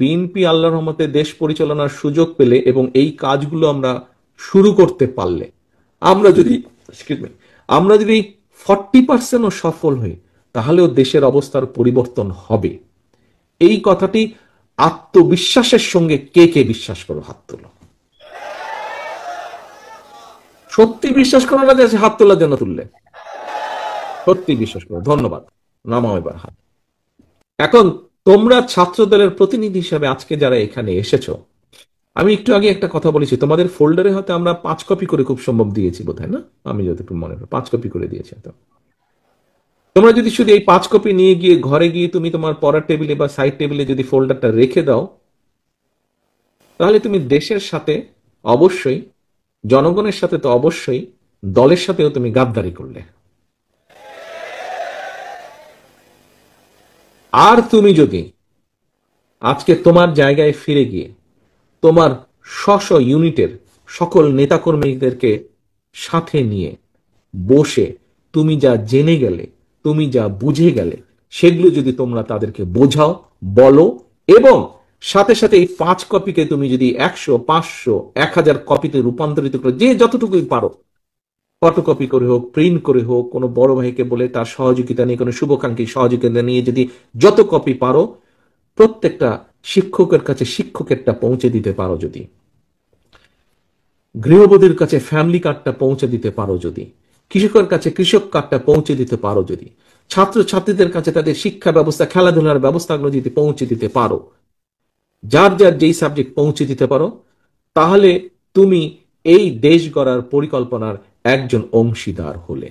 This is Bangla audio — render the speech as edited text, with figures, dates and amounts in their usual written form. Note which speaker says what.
Speaker 1: বিএনপি আল্লাহর রহমতে দেশ পরিচালনার সুযোগ পেলে এবং এই কাজগুলো আমরা শুরু করতে পারলে, আমরা যদি excuse me, আমরা যদি 40%ও সফল হই, তাহলেও দেশের অবস্থার পরিবর্তন হবে। এই কথাটি আত্মবিশ্বাসের সঙ্গে কে কে বিশ্বাস করো, হাত তোলো। সত্যি বিশ্বাস করো না যে হাত তোলার জন্য তুললে? সত্যি বিশ্বাস করো। ধন্যবাদ। নামাও এবার হাত। এখন তোমরা ছাত্র দলের প্রতিনিধি হিসেবে আজকে যারা এখানে এসেছো, আমি একটু আগে একটা কথা বলেছি, তোমাদের ফোল্ডারে হয়তো আমরা 5 কপি করে খুব সম্ভব দিয়েছি বোধহয়, না? আমি যতটুকু মনে করি 5 কপি করে দিয়েছি। তো তোমরা যদি শুধু এই 5 কপি নিয়ে গিয়ে ঘরে গিয়ে তুমি তোমার পড়ার টেবিলে বা সাইড টেবিলে যদি ফোল্ডারটা রেখে দাও, তাহলে তুমি দেশের সাথে অবশ্যই, জনগণের সাথে তো অবশ্যই, দলের সাথেও তুমি গাদ্দারি করলে। আর তুমি যদি আজকে তোমার জায়গায় ফিরে গিয়ে তোমার স্ব ইউনিটের সকল নেতাকর্মীদেরকে সাথে নিয়ে বসে তুমি যা জেনে গেলে, তুমি যা বুঝে গেলে, সেগুলো যদি তোমরা তাদেরকে বোঝাও, বলো, এবং সাথে সাথে এই 5 কপিকে তুমি যদি 100, 500, 1000 কপিতে রূপান্তরিত করে যে যতটুকুই পারো, ফটোকপি করে হোক, প্রিন্ট করে হোক, কোনো বড় ভাইকে বলে তার সহযোগিতা নিয়ে, কোনো শুভাকাঙ্ক্ষী সহযোগিতা নিয়ে যদি যত কপি পারো প্রত্যেকটা শিক্ষকের কাছে শিক্ষকেরটা পৌঁছে দিতে পারো, যদি গৃহবধূর কাছে ফ্যামিলি কার্ডটা পৌঁছে দিতে পারো, যদি কৃষকের কাছে কৃষক কার্ডটা পৌঁছে দিতে পারো, যদি ছাত্র ছাত্রীদের কাছে তাদের শিক্ষা ব্যবস্থা, খেলাধুলার ব্যবস্থাগুলো যদি পৌঁছে দিতে পারো, যার যার যেই সাবজেক্ট পৌঁছে দিতে পারো, তাহলে তুমি এই দেশ গড়ার পরিকল্পনার একজন অংশীদার হলে।